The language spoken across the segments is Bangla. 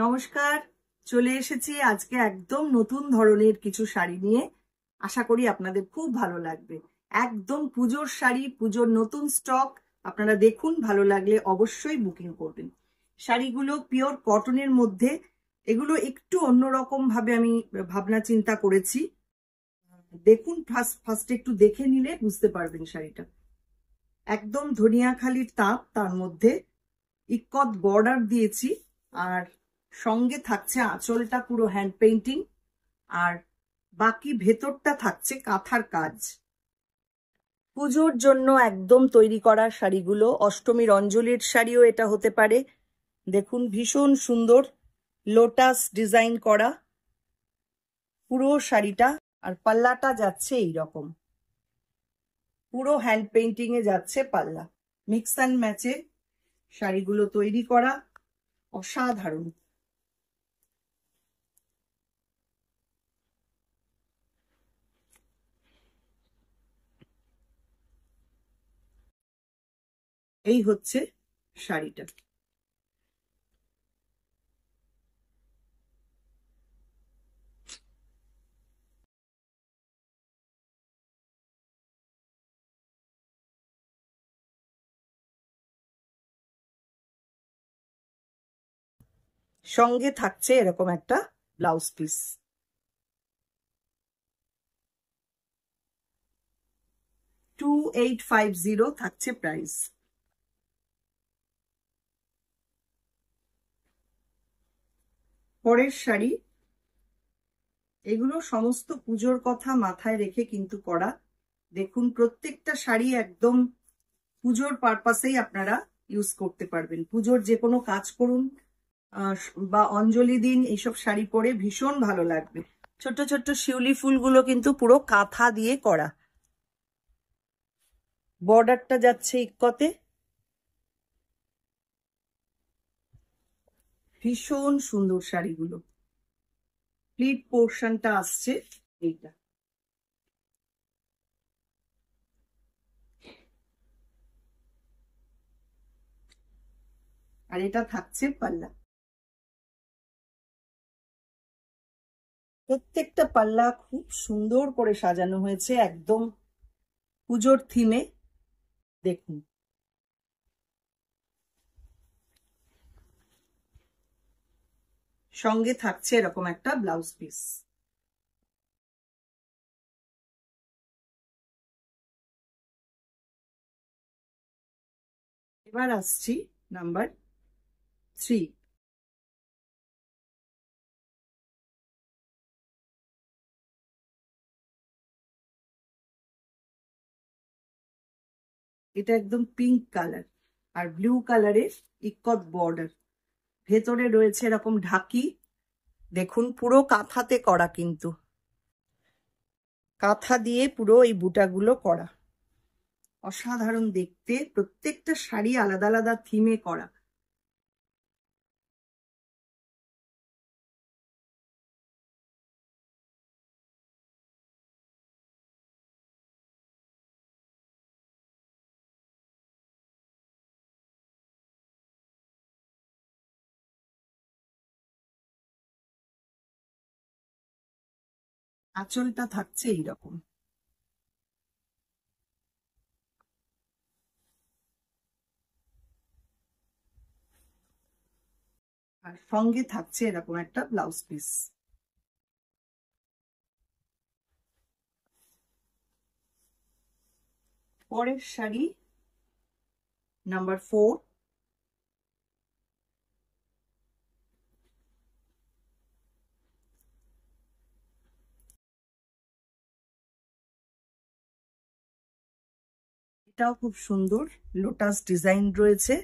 নমস্কার, চলে এসেছি আজকে একদম নতুন ধরনের কিছু শাড়ি নিয়ে। আশা করি আপনাদের খুব ভালো লাগবে। একদম পুজোর শাড়ি, পুজোর নতুন স্টক। আপনারা দেখুন, ভালো লাগলে অবশ্যই বুকিং করবেন। শাড়িগুলো পিওর কটনের মধ্যে, এগুলো একটু অন্যরকম ভাবে আমি ভাবনা চিন্তা করেছি। দেখুন, ফার্স্ট একটু দেখে নিলে বুঝতে পারবেন শাড়িটা। একদম ধনিয়াখালির তাপ, তার মধ্যে ইক্কত বর্ডার দিয়েছি, আর সঙ্গে থাকছে আঁচলটা পুরো হ্যান্ড পেইন্টিং, আর বাকি ভেতরটা থাকছে কাঁথার কাজ। পুজোর জন্য একদম তৈরি করা শাড়িগুলো। অষ্টমীর অঞ্জলির শাড়িও এটা হতে পারে। দেখুন, ভীষণ সুন্দর লোটাস ডিজাইন করা পুরো শাড়িটা, আর পাল্লাটা যাচ্ছে এইরকম, পুরো হ্যান্ড পেইন্টিং এ যাচ্ছে পাল্লা। মিক্স অ্যান্ড ম্যাচে শাড়িগুলো তৈরি করা, অসাধারণ। এই হচ্ছে শাড়িটা। সঙ্গে থাকছে এরকম একটা ব্লাউজ পিস। $2850 থাকছে প্রাইস। পরের শাড়ি, এগুলো সমস্ত পুজোর কথা মাথায় রেখে কিন্তু করা। দেখুন, প্রত্যেকটা শাড়ি একদম পুজোর পারপাসেই আপনারা ইউজ করতে পারবেন। পুজোর যে কোনো কাজ করুন বা অঞ্জলি দিন, এইসব শাড়ি পরে ভীষণ ভালো লাগবে। ছোট ছোট শিউলি ফুলগুলো কিন্তু পুরো কাঁথা দিয়ে করা। বর্ডারটা যাচ্ছে ইক্কতে। ভীষণ সুন্দর শাড়িগুলো। প্লিট পোর্শনটা আসছে এইটা, আর এটা থাকছে পাল্লা। প্রত্যেকটা পাল্লা খুব সুন্দর করে সাজানো হয়েছে, একদম পুজোর থিমে। দেখুন, সঙ্গে থাকছে এরকম একটা ব্লাউজ পিস। এবার আসছি নাম্বার 3। এটা একদম পিঙ্ক কালার আর ব্লু কালারের ইক্কত বর্ডার। ভেতরে রয়েছে এরকম ঢাকি। দেখুন, পুরো কাঁথাতে করা, কিন্তু কাঁথা দিয়ে পুরো এই বুটাগুলো করা। অসাধারণ দেখতে, প্রত্যেকটা শাড়ি আলাদা আলাদা থিমে করা। আঁচলটা থাকছে এইরকম। আর সঙ্গে থাকছে এরকম একটা ব্লাউজ পিস। পরের শাড়ি নাম্বার 4। এটাও খুব সুন্দর, লোটাস ডিজাইন রয়েছে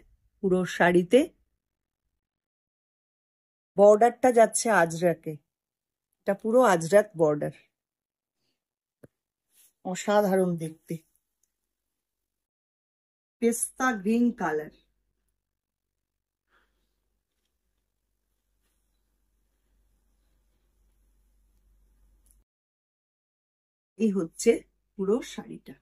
পুরো শাড়িতে। বর্ডারটা যাচ্ছে আজরাকে, এটা পুরো আজরাক বর্ডার। অসাধারণ দেখতে, পেস্তা গ্রিন কালার। এই হচ্ছে পুরো শাড়িটা।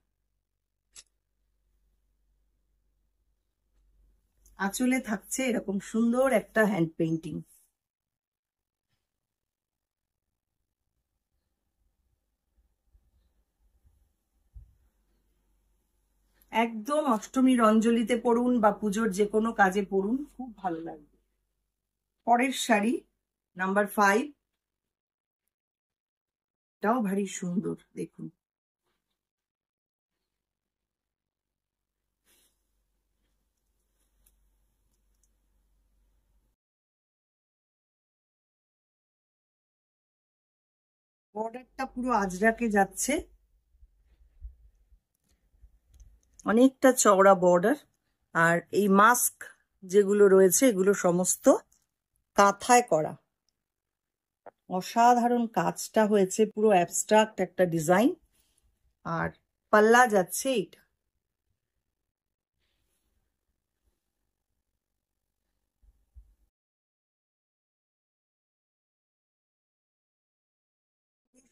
আঁচলে থাকছে এরকম সুন্দর একটা হ্যান্ড পেইন্টিং। একদম অষ্টমীর অঞ্জলিতে পরুন বা পুজোর যে কোনো কাজে পরুন, খুব ভালো লাগবে। পরের শাড়ি নাম্বার 5, এটাও ভারী সুন্দর, দেখুন। বর্ডারটা পুরো আজরাকে যাচ্ছে, অনেকটা চওড়া বর্ডার। আর এই মাস্ক যেগুলো রয়েছে এগুলো সমস্ত কাঁথায় করা। অসাধারণ কাজটা হয়েছে, পুরো অ্যাবস্ট্রাক্ট একটা ডিজাইন। আর পাল্লা যাচ্ছে এইটা।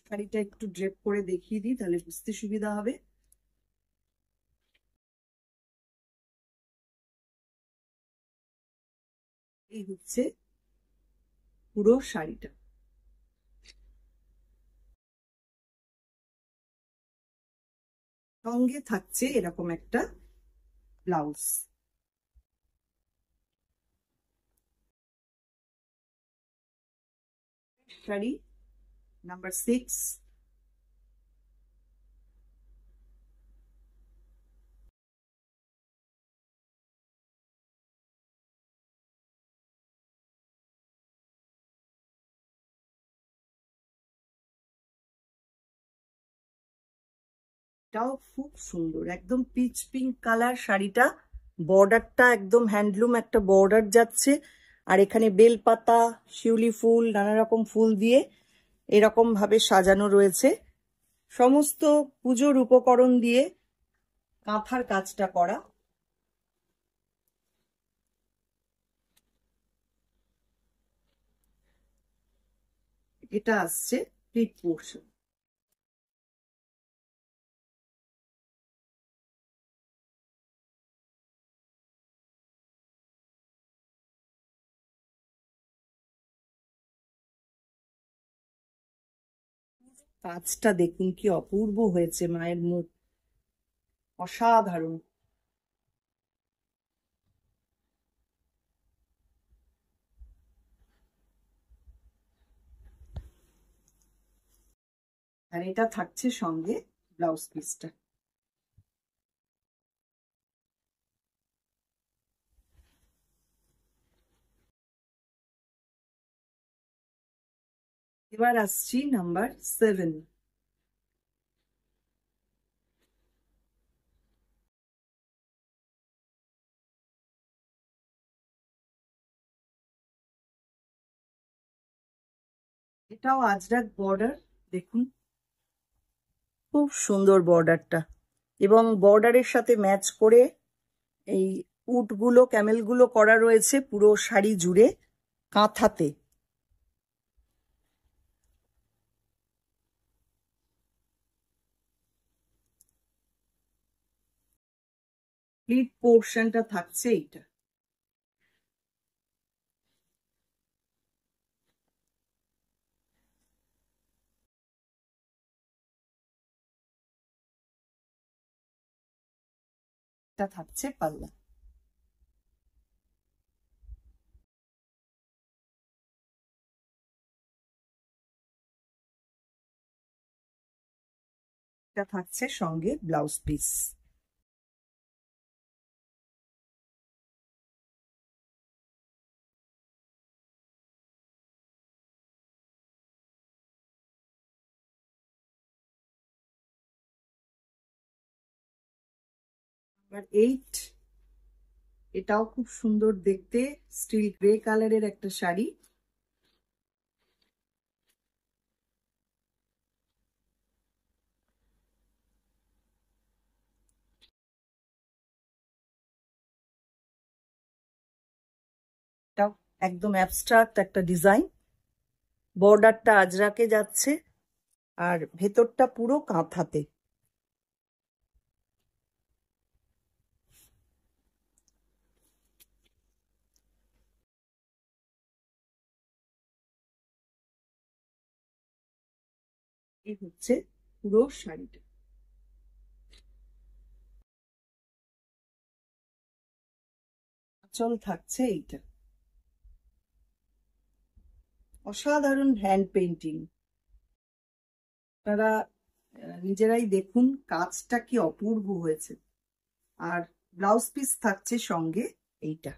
শাড়িটা একটু ড্রেপ করে দেখিয়ে দিই, তাহলে বুঝতে সুবিধা হবে। এই হচ্ছে পুরো শাড়িটা। সঙ্গে থাকছে এরকম একটা ব্লাউজ। শাড়ি নাম্বার 6, এটাও খুব সুন্দর, একদম পিচ পিঙ্ক কালার শাড়িটা। বর্ডারটা একদম হ্যান্ডলুম একটা বর্ডার যাচ্ছে। আর এখানে বেলপাতা, শিউলি ফুল, নানা রকম ফুল দিয়ে এরকম ভাবে সাজানো রয়েছে। সমস্ত পুজোর উপকরণ দিয়ে কাঁথার কাজটা করা। এটা আসছে প্লিট পোর্শন। কাজটা দেখুন কি অপূর্ব হয়েছে, মায়ের মুখ অসাধারণ। আর এটা থাকছে সঙ্গে ব্লাউজ পিসটা। এবার আসছি নাম্বার 7। এটাও আজরাক বর্ডার, দেখুন খুব সুন্দর বর্ডারটা। এবং বর্ডারের সাথে ম্যাচ করে এই উটগুলো, ক্যামেলগুলো করা রয়েছে পুরো শাড়ি জুড়ে কাঁথাতে। প্লিট পোর্শনটা থাকছে এইটা। এটা থাকছে পাল্লা। এটা থাকছে সঙ্গে ব্লাউজ পিস। নাম্বার 8, এটাও খুব সুন্দর দেখতে, স্টিল গ্রে কালারের একটা শাড়ি। এটাও একদম অ্যাবস্ট্রাক্ট একটা ডিজাইন। বর্ডারটা আজরাকে যাচ্ছে আর ভেতরটা পুরো কাঁথাতে। এই হচ্ছে পুরো শাড়িটা। আঁচল থাকছে এইটা, অসাধারণ হ্যান্ড পেইন্টিং। আপনারা নিজেরাই দেখুন কাজটা কি অপূর্ব হয়েছে। আর ব্লাউজ পিস থাকছে সঙ্গে এইটা।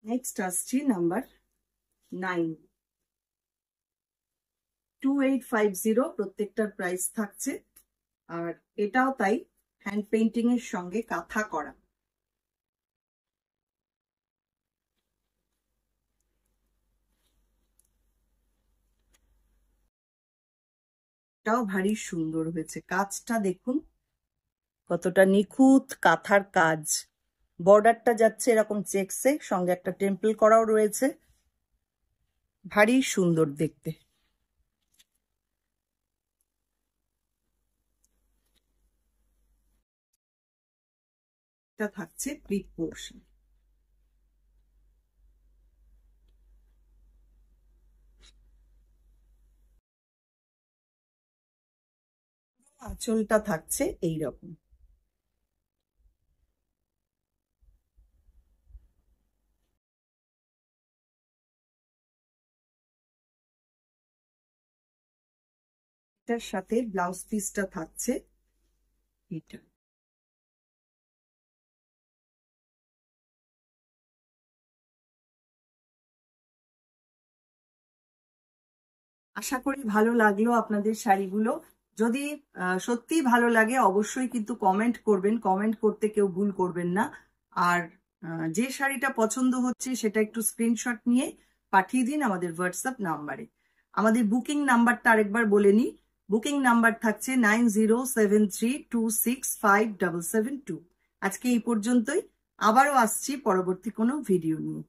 নেক্সট আসছি নাম্বার 9, 2850 প্রত্যেকটার প্রাইস থাকছে। আর এটাও তাই, হ্যান্ড পেইন্টিং এর সঙ্গে কাঁথা করা। এটাও ভারী সুন্দর হয়েছে, কাজটা দেখুন কতটা নিখুঁত কাঁথার কাজ। বর্ডারটা যাচ্ছে এরকম চেকসে, সঙ্গে একটা টেম্পল করাও রয়েছে, ভারী সুন্দর দেখতে। এটা থাকছে প্লিট পোর্শন। আঁচলটা থাকছে এইরকম। এটার সাথে ব্লাউজ পিসটা থাকছে এটা। আশা করি ভালো লাগলো আপনাদের শাড়িগুলো। যদি সত্যি ভালো লাগে অবশ্যই কিন্তু কমেন্ট করবেন, কমেন্ট করতে কেউ ভুল করবেন না। আর যে শাড়িটা পছন্দ হচ্ছে সেটা একটু স্ক্রিনশট নিয়ে পাঠিয়ে দিন আমাদের হোয়াটসঅ্যাপ নাম্বারে। আমাদের বুকিং নাম্বারটা আরেকবার বলে নিই। বুকিং নাম্বার থাকছে 9073265772। আজকে এই পর্যন্তই, আবারও আসছি পরবর্তী কোনো ভিডিও নিয়ে।